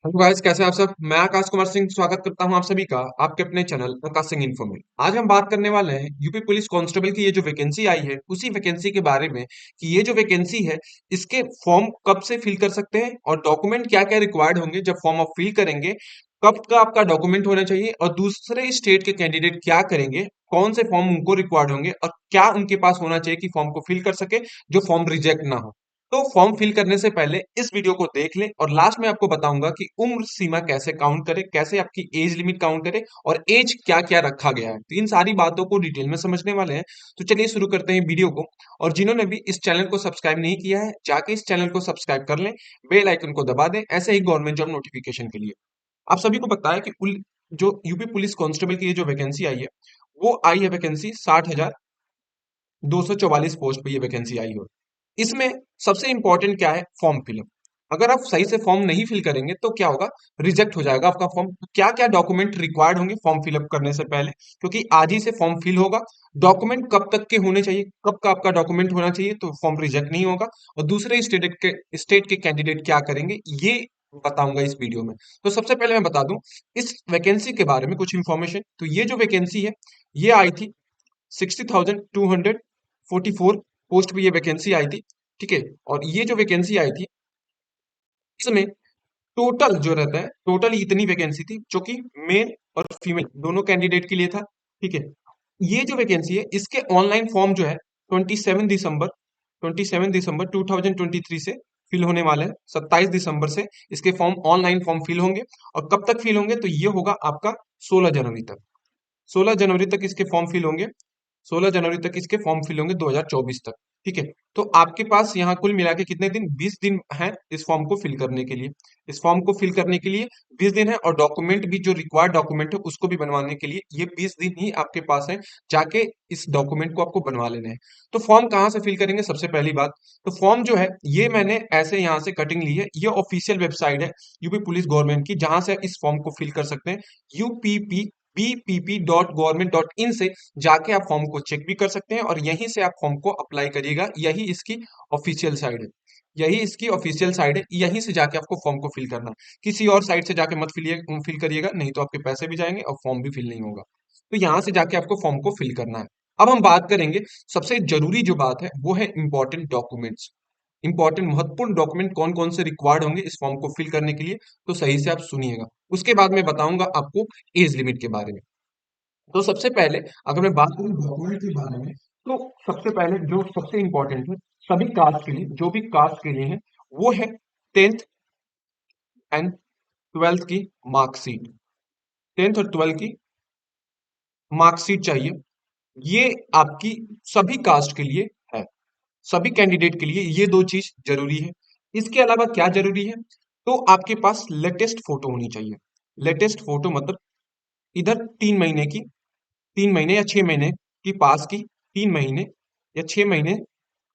Hello guys, कैसे हैं आप सब। मैं आकाश कुमार सिंह स्वागत करता हूं आप सभी का आपके अपने चैनल आकाश सिंह इन्फो में। आज हम बात करने वाले हैं यूपी पुलिस कांस्टेबल की ये जो वैकेंसी आई है उसी वैकेंसी के बारे में कि ये जो वैकेंसी है इसके फॉर्म कब से फिल कर सकते हैं और डॉक्यूमेंट क्या क्या रिक्वायर्ड होंगे जब फॉर्म आप फिल करेंगे, कब का आपका डॉक्यूमेंट होना चाहिए और दूसरे स्टेट के कैंडिडेट क्या करेंगे, कौन से फॉर्म उनको रिक्वायर्ड होंगे और क्या उनके पास होना चाहिए कि फॉर्म को फिल कर सके जो फॉर्म रिजेक्ट ना हो। तो फॉर्म फिल करने से पहले इस वीडियो को देख लें और लास्ट में आपको बताऊंगा कि उम्र सीमा कैसे काउंट करें, कैसे आपकी एज लिमिट काउंट करें और एज क्या क्या रखा गया है। तो इन सारी बातों को डिटेल में समझने वाले हैं। तो चलिए शुरू करते हैं वीडियो को। और जिन्होंने भी इस चैनल को सब्सक्राइब नहीं किया है जाके इस चैनल को सब्सक्राइब कर लें, बेल आइकन को दबा दें ऐसे ही गवर्नमेंट जॉब नोटिफिकेशन के लिए। आप सभी को पता है कि जो यूपी पुलिस कांस्टेबल की ये जो वैकेंसी आई है वो आई है वैकेंसी 60,244 पोस्ट पे ये वैकेंसी आई हो। इसमें सबसे इंपॉर्टेंट क्या है, फॉर्म फिलअप। अगर आप सही से फॉर्म नहीं फिल करेंगे तो क्या होगा, रिजेक्ट हो जाएगा आपका फॉर्म। क्या क्या डॉक्यूमेंट रिक्वायर्ड होंगे फॉर्म फिलअप करने से पहले, क्योंकि आज ही से फॉर्म फिल होगा। डॉक्यूमेंट कब तक के होने चाहिए, कब का आपका डॉक्यूमेंट होना चाहिए तो फॉर्म रिजेक्ट नहीं होगा। और दूसरे स्टेट के कैंडिडेट क्या करेंगे ये बताऊंगा इस वीडियो में। तो सबसे पहले मैं बता दूं इस वैकेंसी के बारे में कुछ इंफॉर्मेशन। तो ये जो वैकेंसी है ये आई थी 60,244 पोस्ट पे ये वैकेंसी आई थी। ठीक है। और ये जो वैकेंसी आई थी इसमें टोटल जो रहता है, टोटल इतनी वैकेंसी थी जो कि मेल और फीमेल दोनों कैंडिडेट के लिए था। ठीक है। ये जो वैकेंसी है इसके ऑनलाइन फॉर्म जो है 27 दिसंबर 2023 से फिल होने वाले हैं। 27 दिसंबर से इसके फॉर्म, ऑनलाइन फॉर्म फिल होंगे। और कब तक फिल होंगे तो ये होगा आपका 16 जनवरी तक। 16 जनवरी तक इसके फॉर्म फिल होंगे। 16 जनवरी तक इसके फॉर्म फिल होंगे 2024 तक। ठीक है। तो आपके पास यहाँ कुल मिला के कितने दिन, 20 दिन हैं इस फॉर्म को फिल करने के लिए। इस फॉर्म को फिल करने के लिए 20 दिन है और डॉक्यूमेंट भी, जो रिक्वायर्ड डॉक्यूमेंट है उसको भी बनवाने के लिए ये 20 दिन ही आपके पास है। जाके इस डॉक्यूमेंट को आपको बनवा लेने हैं। तो फॉर्म कहाँ से फिल करेंगे, सबसे पहली बात तो फॉर्म जो है ये मैंने ऐसे यहाँ से कटिंग ली है। ये ऑफिशियल वेबसाइट है यूपी पुलिस गवर्नमेंट की, जहां से इस फॉर्म को फिल कर सकते हैं। यूपीपी bpp.government.in से जाके आप फॉर्म को चेक भी कर सकते हैं और यहीं से आप फॉर्म को अप्लाई करिएगा। यही इसकी ऑफिशियल साइड है। यही इसकी ऑफिशियल साइड है, यहीं से जाके आपको फॉर्म को फिल करना है। किसी और साइड से जाके मत फिल करिएगा, नहीं तो आपके पैसे भी जाएंगे और फॉर्म भी फिल नहीं होगा। तो यहाँ से जाके आपको फॉर्म को फिल करना है। अब हम बात करेंगे, सबसे जरूरी जो बात है वो है इंपॉर्टेंट डॉक्यूमेंट्स। इंपॉर्टेंट महत्वपूर्ण डॉक्यूमेंट कौन कौन से रिक्वायर्ड होंगे इस फॉर्म को फिल करने के लिए, तो सही से आप सुनिएगा। उसके बाद मैं बताऊंगा आपको एज लिमिट के बारे में। तो सबसे पहले अगर मैं बात करूं डॉक्यूमेंट के बारे में, तो सबसे पहले जो सबसे इंपॉर्टेंट है सभी कास्ट के लिए, जो भी कास्ट के लिए है, वो है 10th एंड 12th की मार्कशीट। 10th और 12th की मार्कशीट चाहिए। ये आपकी सभी कास्ट के लिए है, सभी कैंडिडेट के लिए ये दो चीज जरूरी है। इसके अलावा क्या जरूरी है, तो आपके पास लेटेस्ट फोटो होनी चाहिए। लेटेस्ट फोटो मतलब इधर 3 महीने की, 3 महीने या 6 महीने की पास की, 3 महीने या 6 महीने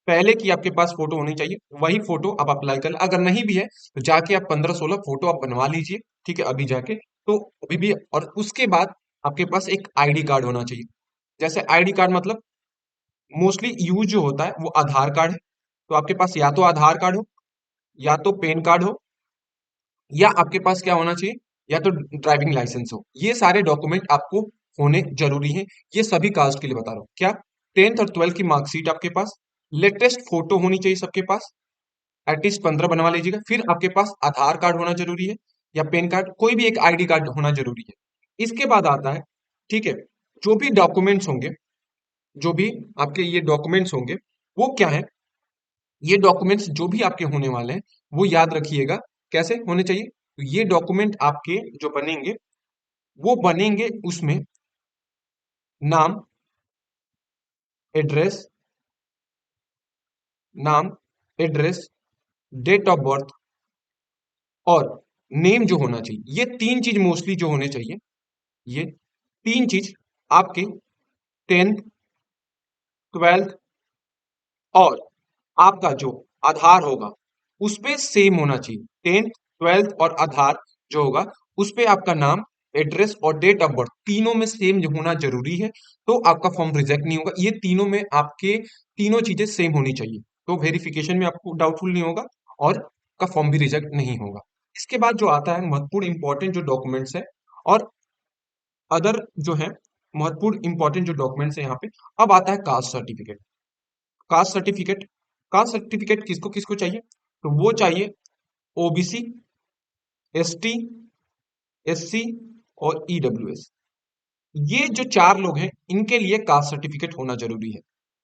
पहले की आपके पास फोटो होनी चाहिए। वही फोटो आप अप्लाई कर, अगर नहीं भी है तो जाके आप 15-16 फोटो आप बनवा लीजिए। ठीक है, अभी जाके तो अभी भी। और उसके बाद आपके पास एक आईडी कार्ड होना चाहिए। जैसे आईडी कार्ड मतलब मोस्टली यूज जो होता है वो आधार कार्ड है। तो आपके पास या तो आधार कार्ड हो, या तो पैन कार्ड हो, या आपके पास क्या होना चाहिए, या तो ड्राइविंग लाइसेंस हो। ये सारे डॉक्यूमेंट आपको होने जरूरी हैं। ये सभी कास्ट के लिए बता रहा हूँ। क्या, 10th और 12th की मार्कशीट आपके पास, लेटेस्ट फोटो होनी चाहिए सबके पास, एटलीस्ट 15 बनवा लीजिएगा। फिर आपके पास आधार कार्ड होना जरूरी है या पैन कार्ड, कोई भी एक आईडी कार्ड होना जरूरी है। इसके बाद आता है, ठीक है, जो भी डॉक्यूमेंट्स होंगे, जो भी आपके ये डॉक्यूमेंट्स होंगे वो क्या है, ये डॉक्यूमेंट्स जो भी आपके होने वाले हैं वो याद रखिएगा कैसे होने चाहिए। तो ये डॉक्यूमेंट आपके जो बनेंगे वो बनेंगे उसमें नाम, एड्रेस, नाम, एड्रेस, डेट ऑफ बर्थ और नेम जो होना चाहिए। ये तीन चीज मोस्टली जो होने चाहिए, ये तीन चीज आपके 10th, 12th और आपका जो आधार होगा उस पे सेम होना चाहिए। 10th, 12th और आधार जो होगा उस पे आपका नाम, एड्रेस और डेट ऑफ बर्थ तीनों में सेम होना जरूरी है। तो आपका फॉर्म रिजेक्ट नहीं होगा। ये तीनों में आपके तीनों चीजें सेम होनी चाहिए, तो वेरिफिकेशन में आपको डाउटफुल नहीं होगा और का फॉर्म भी रिजेक्ट नहीं होगा। इसके बाद जो आता है महत्वपूर्ण इंपॉर्टेंट जो डॉक्यूमेंट्स है और अदर जो है महत्वपूर्ण इंपॉर्टेंट जो डॉक्यूमेंट्स है यहाँ पे। अब आता है caste certificate. Caste certificate, caste certificate किसको किसको चाहिए? तो वो चाहिए ओबीसी, एसटी, एससी और ईडब्ल्यूएस। ये जो चार लोग हैं इनके लिए कास्ट सर्टिफिकेट होना जरूरी है।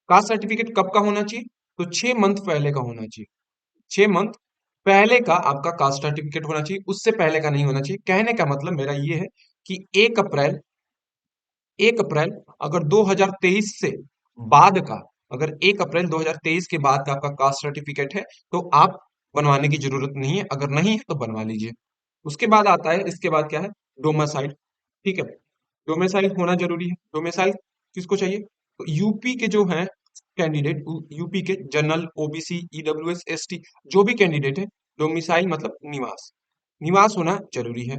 कास्ट सर्टिफिकेट कब का होना चाहिए? तो 6 मंथ पहले का होना चाहिए। 6 मंथ पहले का आपका कास्ट सर्टिफिकेट होना चाहिए, उससे पहले का नहीं होना चाहिए। कहने का मतलब मेरा ये है कि 1 अप्रैल अगर 2023 से बाद का, अगर 1 अप्रैल 2023 के बाद का आपका कास्ट सर्टिफिकेट है तो आप बनवाने की जरूरत नहीं है, अगर नहीं है तो बनवा लीजिए। उसके बाद आता है, इसके बाद क्या है? डोमासाइल। ठीक है, डोमिसाइल होना जरूरी है। डोमिसाइल किसको चाहिए? तो यूपी के जो हैं कैंडिडेट, यूपी के जनरल, ओबीसी, ईडब्ल्यूएस, एसटी, जो भी कैंडिडेट है, डोमिसाइल मतलब निवास, निवास होना जरूरी है।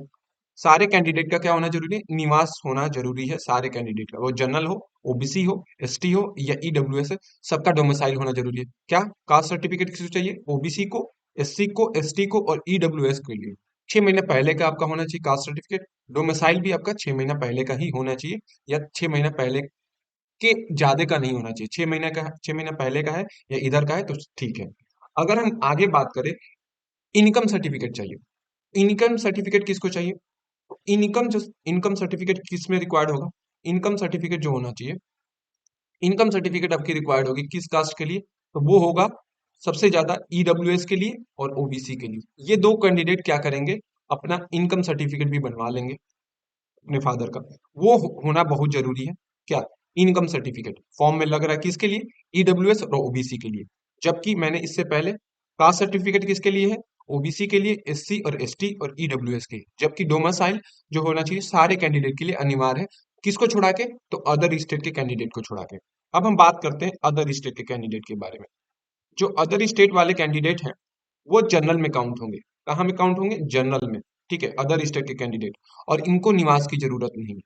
सारे कैंडिडेट का क्या होना जरूरी है? निवास होना जरूरी है सारे कैंडिडेट का, वो जनरल हो, ओबीसी हो, एसटी हो या ईडब्ल्यूएस है, सबका डोमिसाइल होना जरूरी है। क्या कास्ट सर्टिफिकेट किसको चाहिए? ओबीसी को, एससी को, एसटी को और ईडब्ल्यूएस के लिए 6 महीने पहले का आपका होना चाहिए कास्ट सर्टिफिकेट। डोमिसाइल भी आपका 6 महीना पहले का ही होना चाहिए, या 6 महीना पहले के ज्यादा का नहीं होना चाहिए। 6 महीने का, 6 महीना पहले का है या इधर का है तो ठीक है। अगर हम आगे बात करें, इनकम सर्टिफिकेट चाहिए। इनकम सर्टिफिकेट किसको चाहिए? इनकम जो, इनकम सर्टिफिकेट किस में रिक्वायर्ड होगा? इनकम सर्टिफिकेट जो होना चाहिए, इनकम सर्टिफिकेट आपकी रिक्वायर्ड होगी किस कास्ट के लिए? तो वो होगा सबसे ज्यादा ईडब्ल्यूएस के लिए और ओबीसी के लिए। ये दो कैंडिडेट क्या करेंगे? अपना इनकम सर्टिफिकेट भी बनवा लेंगे अपने फादर का। वो होना बहुत जरूरी है। क्या? इनकम सर्टिफिकेट फॉर्म में लग रहा है किसके लिए? ईडब्ल्यूएस और ओबीसी के लिए। जबकि मैंने इससे पहले कास्ट सर्टिफिकेट किसके लिए है? ओबीसी के लिए, एससी और एसटी और ईडब्ल्यूएस के लिए। जबकि डोमासाइल जो होना चाहिए सारे कैंडिडेट के लिए अनिवार्य है। किसको छोड़ा के? तो अदर स्टेट के कैंडिडेट को छोड़ा के। अब हम बात करते हैं अदर स्टेट के कैंडिडेट के बारे में। जो अदर स्टेट वाले कैंडिडेट हैं वो जनरल में काउंट होंगे। कहाँ में काउंट होंगे? जनरल में। ठीक है, अदर स्टेट के कैंडिडेट। और इनको निवास की जरूरत नहीं है,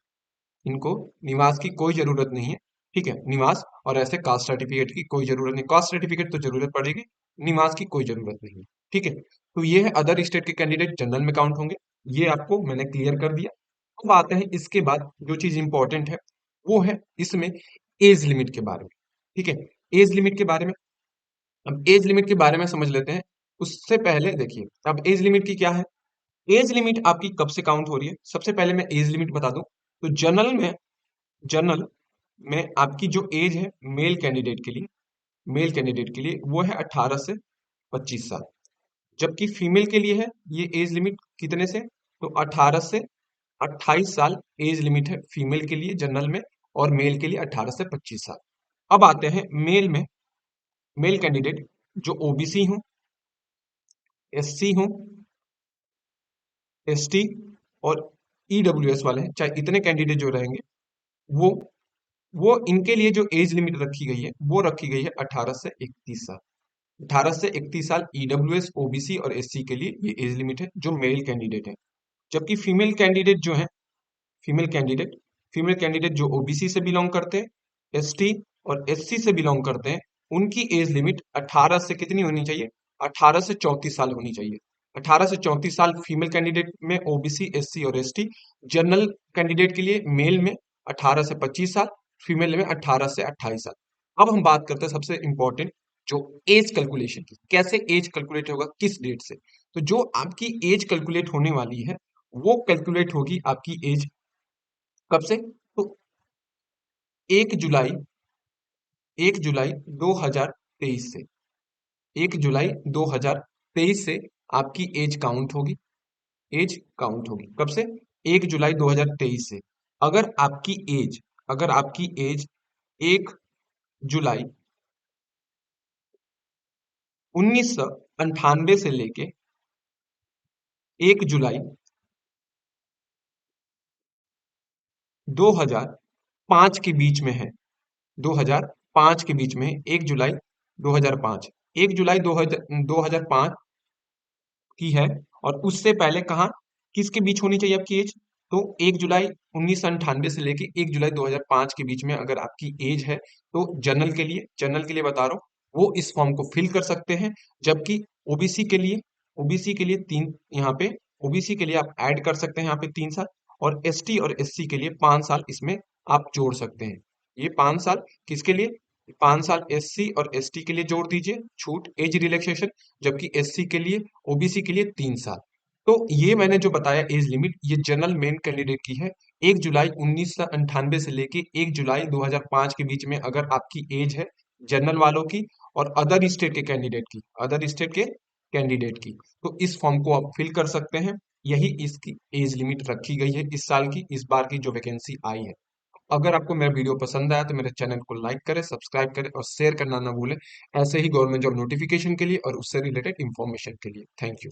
इनको निवास की कोई जरूरत नहीं है। ठीक है, निवास और ऐसे कास्ट सर्टिफिकेट की कोई जरूरत नहीं। कास्ट सर्टिफिकेट तो जरूरत पड़ेगी, निवास की कोई जरूरत नहीं है। ठीक है, तो ये है अदर स्टेट के कैंडिडेट जनरल में काउंट होंगे। ये आपको मैंने क्लियर कर दिया। अब आते हैं इसके बाद जो चीज इंपॉर्टेंट है वो है इसमें एज लिमिट के बारे में। ठीक है, एज लिमिट के बारे में, अब एज लिमिट के बारे में समझ लेते हैं। उससे पहले देखिए, अब एज लिमिट की क्या है? एज लिमिट आपकी कब से काउंट हो रही है? सबसे पहले मैं एज लिमिट बता दूं। तो जनरल में आपकी जो एज है मेल कैंडिडेट के लिए, मेल कैंडिडेट के लिए वो है 18 से 25 साल। जबकि फीमेल के लिए है ये एज लिमिट कितने से? तो 18 से 28 साल एज लिमिट है फीमेल के लिए जनरल में, और मेल के लिए 18 से 25 साल। अब आते हैं मेल में। मेल कैंडिडेट जो ओबीसी हो, एससी हो, एसटी और ईडब्ल्यूएस वाले हैं, चाहे इतने कैंडिडेट जो रहेंगे, वो वो इनके लिए जो एज लिमिट रखी गई है वो रखी गई है 18 से 31 साल। 18 से 31 साल ईडब्ल्यूएस, ओबीसी और एससी के लिए ये एज लिमिट है जो मेल कैंडिडेट है। जबकि फीमेल कैंडिडेट जो है, फीमेल कैंडिडेट, फीमेल कैंडिडेट जो ओबीसी से बिलोंग करते हैं, एसटी और एससी से बिलोंग करते हैं, उनकी एज लिमिट 18 से कितनी होनी चाहिए? 18 से 34 साल होनी चाहिए। 18 से 34 साल फीमेल कैंडिडेट में, ओबीसी, एससी और एसटी। जनरल कैंडिडेट के लिए मेल में 18 से 25 साल, फीमेल में 18 से 28 साल। अब हम बात करते हैं सबसे इंपॉर्टेंट जो एज कैलकुलेशन की। कैसे एज कैलकुलेट होगा, किस डेट से? तो जो आपकी एज कैलकुलेट होने वाली है वो कैलकुलेट होगी आपकी एज कब से? तो 1 जुलाई, 1 जुलाई 2023 से, 1 जुलाई 2023 से आपकी एज काउंट होगी। एज काउंट होगी कब से? 1 जुलाई 2023 से। अगर आपकी एज, अगर आपकी एज 1 जुलाई 1998 से लेके 1 जुलाई 2005 के बीच में है, 2005 के बीच में है, 1 जुलाई 2005, 1 जुलाई 2005 की है, और उससे पहले कहाँ, किसके बीच होनी चाहिए आपकी एज? तो 1 जुलाई 1998 से लेके 1 जुलाई 2005 के बीच में अगर आपकी एज है तो जनरल के लिए, जनरल के लिए बता रहा हूँ, वो इस फॉर्म को फिल कर सकते हैं। जबकि ओबीसी के लिए, ओबीसी के लिए तीन, यहाँ पे ओबीसी के लिए आप ऐड कर सकते हैं यहाँ पे 3 साल, और एसटी और एससी के लिए 5 साल इसमें आप जोड़ सकते हैं। ये 5 साल किसके लिए? 5 साल एससी और एसटी के लिए जोड़ दीजिए छूट, एज रिलैक्सेशन, जबकि एससी के लिए, ओबीसी के लिए 3 साल। तो ये मैंने जो बताया एज लिमिट, ये जनरल मेन कैंडिडेट की है। 1 जुलाई 1998 से लेके 1 जुलाई 2005 के बीच में अगर आपकी एज है जनरल वालों की, और अदर स्टेट के कैंडिडेट की, अदर स्टेट के कैंडिडेट की, तो इस फॉर्म को आप फिल कर सकते हैं। यही इसकी एज लिमिट रखी गई है इस साल की, इस बार की जो वैकेंसी आई है। अगर आपको मेरा वीडियो पसंद आया तो मेरे चैनल को लाइक करें, सब्सक्राइब करें और शेयर करना ना भूलें, ऐसे ही गवर्नमेंट जॉब नोटिफिकेशन के लिए और उससे रिलेटेड इंफॉर्मेशन के लिए। Thank you.